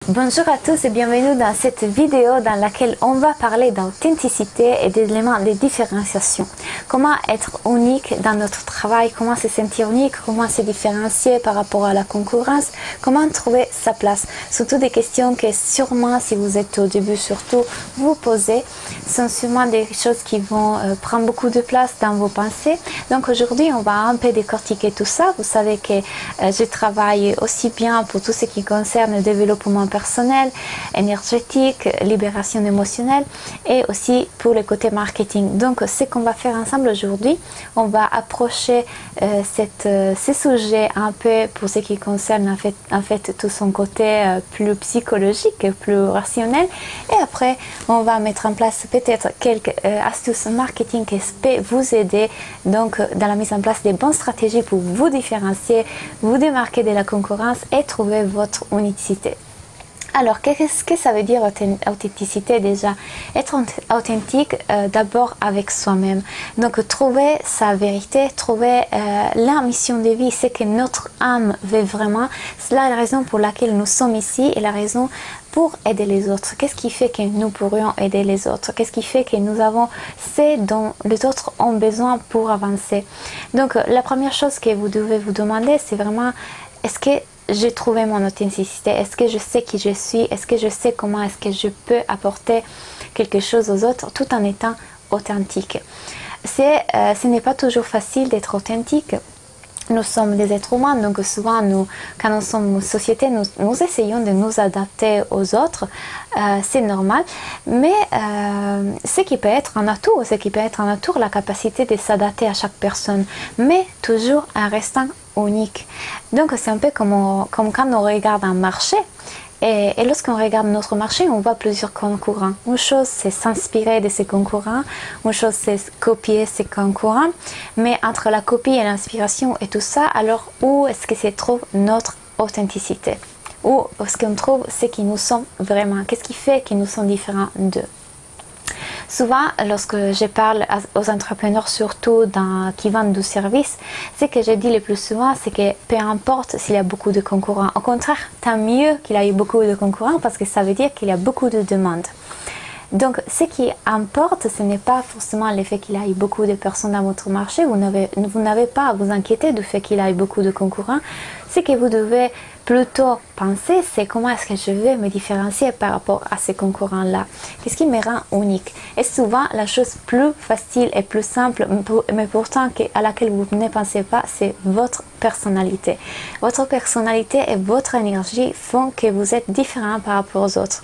Bonjour à tous et bienvenue dans cette vidéo dans laquelle on va parler d'authenticité et d'éléments de différenciation. Comment être unique dans notre travail, comment se sentir unique, comment se différencier par rapport à la concurrence, comment trouver sa place. Surtout des questions que sûrement, si vous êtes au début surtout, vous posez. Ce sont sûrement des choses qui vont prendre beaucoup de place dans vos pensées. Donc aujourd'hui, on va un peu décortiquer tout ça. Vous savez que je travaille aussi bien pour tout ce qui concerne le développement personnel, énergétique, libération émotionnelle et aussi pour le côté marketing. Donc ce qu'on va faire ensemble aujourd'hui, on va approcher ces sujets un peu pour ce qui concerne en fait tout son côté plus psychologique, plus rationnel, et après on va mettre en place peut-être quelques astuces marketing qui peuvent vous aider donc dans la mise en place des bonnes stratégies pour vous différencier, vous démarquer de la concurrence et trouver votre unicité. Alors, qu'est-ce que ça veut dire authenticité déjà? Être authentique d'abord avec soi-même. Donc, trouver sa vérité, trouver la mission de vie, c'est que notre âme veut vraiment. C'est la raison pour laquelle nous sommes ici et la raison pour aider les autres. Qu'est-ce qui fait que nous pourrions aider les autres? Qu'est-ce qui fait que nous avons ce dont les autres ont besoin pour avancer? Donc, la première chose que vous devez vous demander, c'est vraiment, est-ce que j'ai trouvé mon authenticité? Est-ce que je sais qui je suis? Est-ce que je sais comment est-ce que je peux apporter quelque chose aux autres tout en étant authentique? Ce n'est pas toujours facile d'être authentique. Nous sommes des êtres humains, donc souvent, quand nous sommes une société, nous essayons de nous adapter aux autres, c'est normal, mais ce qui peut être un atout, la capacité de s'adapter à chaque personne, mais toujours en restant unique. Donc c'est un peu comme quand on regarde un marché. Et lorsqu'on regarde notre marché, on voit plusieurs concurrents. Une chose, c'est s'inspirer de ces concurrents. Une chose, c'est copier ces concurrents. Mais entre la copie et l'inspiration et tout ça, alors où est-ce que se trouve notre authenticité? Où est-ce qu'on trouve ce qui nous sommes vraiment? Qu'est-ce qui fait que nous sommes différents d'eux? Souvent, lorsque je parle aux entrepreneurs, surtout qui vendent du service, ce que je dis le plus souvent, c'est que peu importe s'il y a beaucoup de concurrents. Au contraire, tant mieux qu'il y ait beaucoup de concurrents parce que ça veut dire qu'il y a beaucoup de demandes. Donc, ce qui importe, ce n'est pas forcément le fait qu'il y ait beaucoup de personnes dans votre marché. Vous n'avez pas à vous inquiéter du fait qu'il y ait beaucoup de concurrents. Ce que vous devez plutôt penser, c'est comment est-ce que je vais me différencier par rapport à ces concurrents-là. Qu'est-ce qui me rend unique? Et souvent, la chose plus facile et plus simple, mais pourtant à laquelle vous ne pensez pas, c'est votre personnalité. Votre personnalité et votre énergie font que vous êtes différent par rapport aux autres.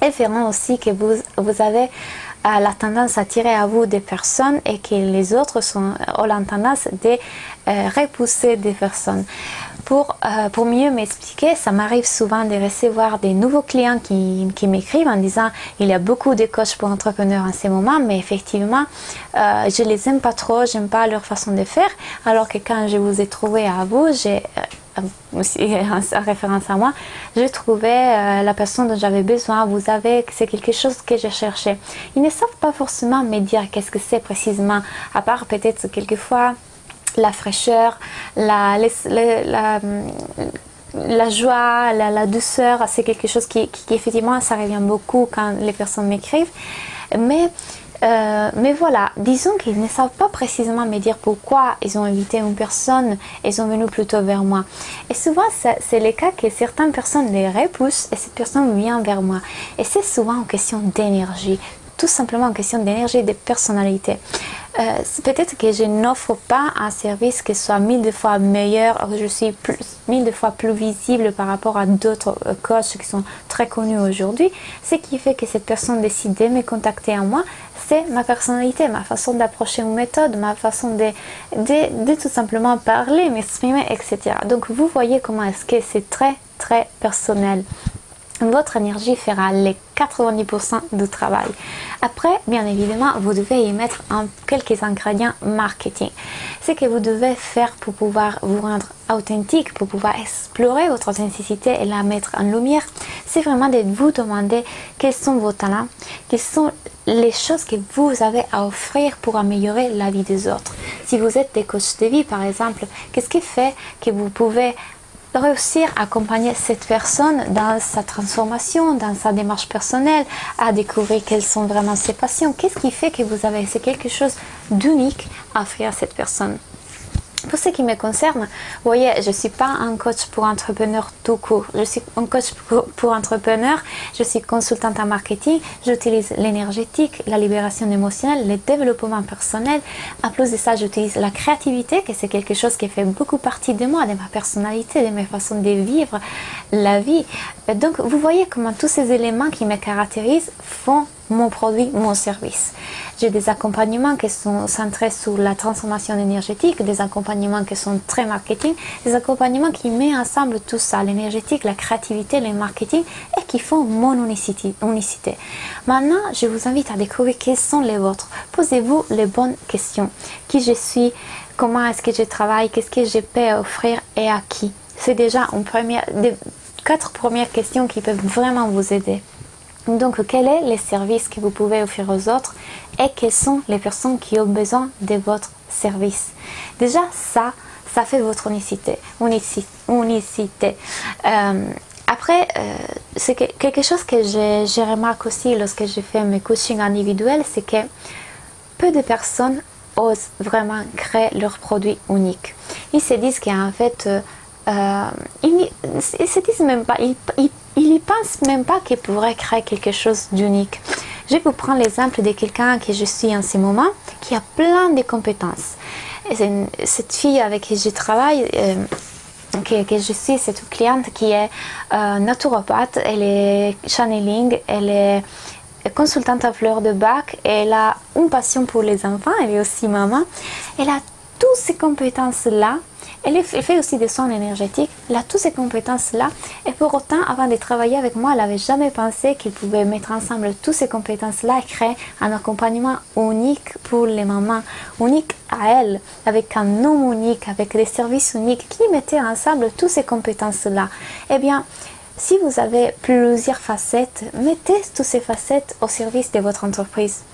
Et feront aussi que vous avez la tendance à attirer à vous des personnes et que les autres ont la tendance de repousser des personnes. Pour mieux m'expliquer, ça m'arrive souvent de recevoir des nouveaux clients qui m'écrivent en disant il y a beaucoup de coachs pour entrepreneurs en ce moment, mais effectivement, je les aime pas trop, j'aime pas leur façon de faire, alors que quand je vous ai trouvé à vous, j'ai aussi en référence à moi, j'ai trouvé la personne dont j'avais besoin. C'est quelque chose que je cherchais. Ils ne savent pas forcément me dire qu'est-ce que c'est précisément, à part peut-être quelquefois la fraîcheur, la joie, la douceur. C'est quelque chose qui effectivement ça revient beaucoup quand les personnes m'écrivent, mais voilà, disons qu'ils ne savent pas précisément me dire pourquoi ils ont invité une personne et ils sont venus plutôt vers moi. Et souvent, c'est le cas que certaines personnes les repoussent et cette personne vient vers moi. Et c'est souvent une question d'énergie, tout simplement une question d'énergie et de personnalité. Peut-être que je n'offre pas un service qui soit 1000 fois meilleur, je suis 1000 fois plus visible par rapport à d'autres coachs qui sont très connus aujourd'hui. Ce qui fait que cette personne décide de me contacter à moi, c'est ma personnalité, ma façon d'approcher une méthode, ma façon de tout simplement parler, m'exprimer, etc. Donc vous voyez comment est-ce que c'est très très personnel. Votre énergie fera les 90% du travail. Après, bien évidemment, vous devez y mettre quelques ingrédients marketing. Ce que vous devez faire pour pouvoir vous rendre authentique, pour pouvoir explorer votre authenticité et la mettre en lumière, c'est vraiment de vous demander quels sont vos talents, quelles sont les choses que vous avez à offrir pour améliorer la vie des autres. Si vous êtes des coachs de vie, par exemple, qu'est-ce qui fait que vous pouvez réussir à accompagner cette personne dans sa transformation, dans sa démarche personnelle, à découvrir quelles sont vraiment ses passions. Qu'est-ce qui fait que vous avez quelque chose d'unique à offrir à cette personne? Pour ce qui me concerne, vous voyez, je ne suis pas un coach pour entrepreneurs tout court. Je suis un coach pour entrepreneurs, je suis consultante en marketing, j'utilise l'énergétique, la libération émotionnelle, le développement personnel. En plus de ça, j'utilise la créativité, que c'est quelque chose qui fait beaucoup partie de moi, de ma personnalité, de mes façons de vivre la vie. Donc, vous voyez comment tous ces éléments qui me caractérisent font mon produit, mon service. J'ai des accompagnements qui sont centrés sur la transformation énergétique, des accompagnements qui sont très marketing, des accompagnements qui mettent ensemble tout ça, l'énergétique, la créativité, le marketing, et qui font mon unicité. Maintenant, je vous invite à découvrir quels sont les vôtres. Posez-vous les bonnes questions. Qui je suis, comment est-ce que je travaille, qu'est-ce que je peux offrir et à qui. C'est déjà des 4 premières questions qui peuvent vraiment vous aider. Donc, quel est le service que vous pouvez offrir aux autres et quelles sont les personnes qui ont besoin de votre service? Déjà, ça fait votre unicité. Après, c'est quelque chose que je remarque aussi lorsque je fais mes coachings individuels, c'est que peu de personnes osent vraiment créer leur produit unique. Ils se disent qu'en fait, ils se disent même pas, ils n'y pensent même pas qu'ils pourraient créer quelque chose d'unique. Je vais vous prendre l'exemple de quelqu'un que je suis en ce moment, qui a plein de compétences. Et cette fille avec qui je travaille, que je suis, cette cliente qui est naturopathe, elle est channeling, elle est consultante à fleurs de bac, elle a une passion pour les enfants, elle est aussi maman, elle a toutes ces compétences-là. Elle fait aussi des soins énergétiques, elle a toutes ces compétences-là et pour autant, avant de travailler avec moi, elle n'avait jamais pensé qu'il pouvait mettre ensemble toutes ces compétences-là et créer un accompagnement unique pour les mamans, unique à elle, avec un nom unique, avec des services uniques qui mettaient ensemble toutes ces compétences-là. Eh bien, si vous avez plusieurs facettes, mettez toutes ces facettes au service de votre entreprise.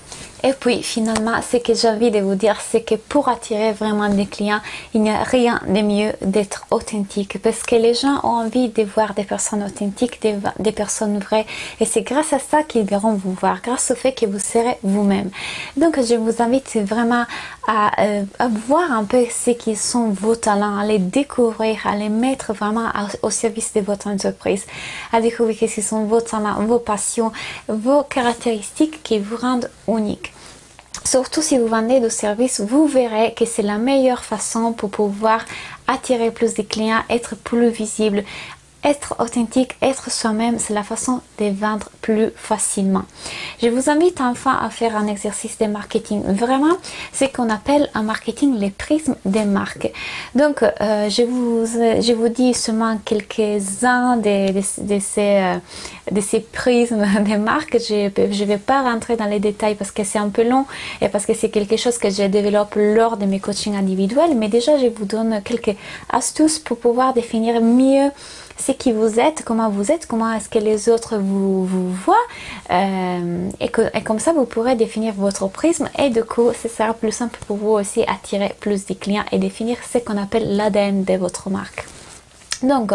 Et puis finalement, ce que j'ai envie de vous dire, c'est que pour attirer vraiment des clients, il n'y a rien de mieux d'être authentique. Parce que les gens ont envie de voir des personnes authentiques, des personnes vraies. Et c'est grâce à ça qu'ils verront vous voir, grâce au fait que vous serez vous-même. Donc je vous invite vraiment à voir un peu ce qui sont vos talents, à les découvrir, à les mettre vraiment au service de votre entreprise. À découvrir ce qui sont vos talents, vos passions, vos caractéristiques qui vous rendent unique. Surtout si vous vendez des services, vous verrez que c'est la meilleure façon pour pouvoir attirer plus de clients, être plus visible. Être authentique, être soi-même, c'est la façon de vendre plus facilement. Je vous invite enfin à faire un exercice de marketing. Vraiment, c'est ce qu'on appelle en marketing les prismes des marques. Donc, je vous dis seulement quelques-uns de ces prismes des marques. Je ne vais pas rentrer dans les détails parce que c'est un peu long et parce que c'est quelque chose que je développe lors de mes coachings individuels. Mais déjà, je vous donne quelques astuces pour pouvoir définir mieux ce qui vous êtes, comment est-ce que les autres vous voient et comme ça vous pourrez définir votre prisme et du coup ce sera plus simple pour vous aussi attirer plus de clients et définir ce qu'on appelle l'ADN de votre marque. Donc,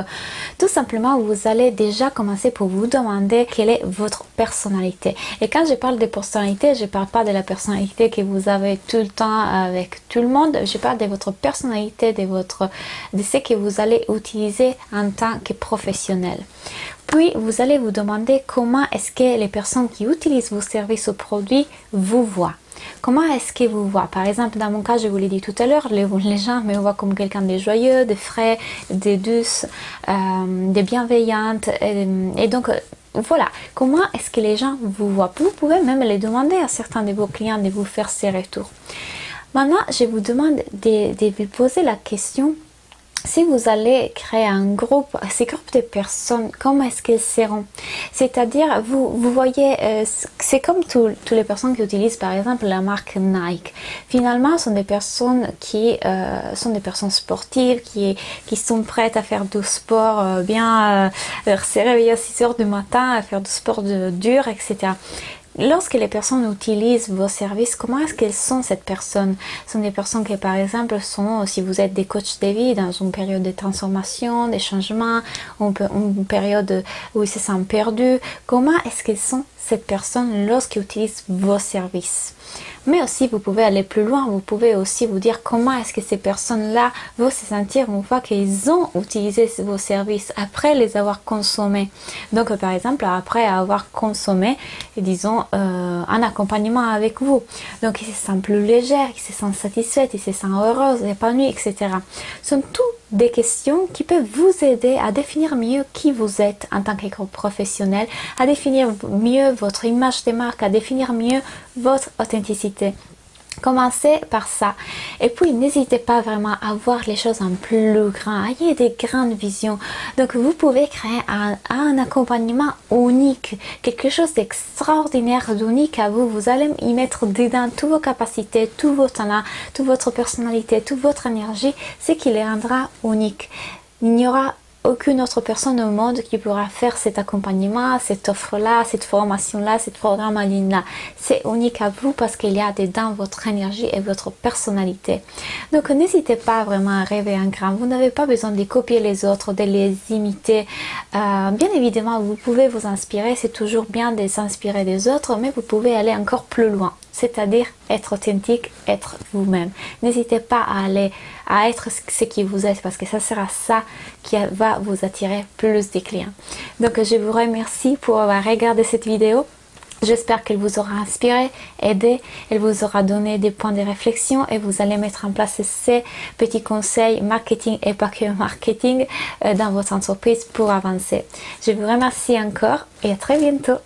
tout simplement, vous allez déjà commencer pour vous demander quelle est votre personnalité. Et quand je parle de personnalité, je ne parle pas de la personnalité que vous avez tout le temps avec tout le monde. Je parle de votre personnalité, de ce que vous allez utiliser en tant que professionnel. Puis, vous allez vous demander comment est-ce que les personnes qui utilisent vos services ou produits vous voient. Comment est-ce qu'ils vous voient? Par exemple, dans mon cas, je vous l'ai dit tout à l'heure, les gens me voient comme quelqu'un de joyeux, de frais, de douce, de bienveillante. Et donc, voilà, comment est-ce que les gens vous voient? Vous pouvez même les demander à certains de vos clients de vous faire ces retours. Maintenant, je vous demande de vous poser la question. Si vous allez créer un groupe, ces groupes de personnes, comment est-ce qu'ils seront? C'est-à-dire, vous voyez, c'est comme toutes les personnes qui utilisent par exemple la marque Nike. Finalement, ce sont des personnes qui sont des personnes sportives, qui sont prêtes à faire du sport se réveiller à 6 heures du matin, à faire du sport dur, etc. lorsque les personnes utilisent vos services, comment est-ce qu'elles sont cette personne? Ce sont des personnes qui par exemple sont, si vous êtes des coachs de vie, dans une période de transformation, de changement, une période où ils se sentent perdus, comment est-ce qu'elles sont cette personne lorsqu'ils utilisent vos services? Mais aussi vous pouvez aller plus loin, vous pouvez aussi vous dire comment est-ce que ces personnes-là vont se sentir une fois qu'ils ont utilisé vos services après les avoir consommés. Donc par exemple après avoir consommé, disons un accompagnement avec vous, donc ils se sentent plus légers, ils se sentent satisfaits, ils se sentent heureux, épanouis, etc. Ce sont toutes des questions qui peuvent vous aider à définir mieux qui vous êtes en tant que professionnel, à définir mieux votre image de marque, à définir mieux votre authenticité. Commencez par ça. Et puis, n'hésitez pas vraiment à voir les choses en plus grand. Ayez des grandes visions. Donc, vous pouvez créer un accompagnement unique. Quelque chose d'extraordinaire, d'unique à vous. Vous allez y mettre dedans toutes vos capacités, tous vos talents, toute votre personnalité, toute votre énergie. Ce qui les rendra uniques. Il n'y aura aucune autre personne au monde qui pourra faire cet accompagnement, cette offre-là, cette formation-là, cette programme en ligne-là. C'est unique à vous parce qu'il y a dedans votre énergie et votre personnalité. Donc n'hésitez pas vraiment à rêver en grand. Vous n'avez pas besoin de copier les autres, de les imiter. Bien évidemment, vous pouvez vous inspirer. C'est toujours bien de s'inspirer des autres, mais vous pouvez aller encore plus loin. C'est-à-dire être authentique, être vous-même. N'hésitez pas à être ce qui vous êtes parce que ça sera ça qui va vous attirer plus de clients. Donc je vous remercie pour avoir regardé cette vidéo. J'espère qu'elle vous aura inspiré, aidé, elle vous aura donné des points de réflexion et vous allez mettre en place ces petits conseils marketing et pas que marketing dans votre entreprise pour avancer. Je vous remercie encore et à très bientôt.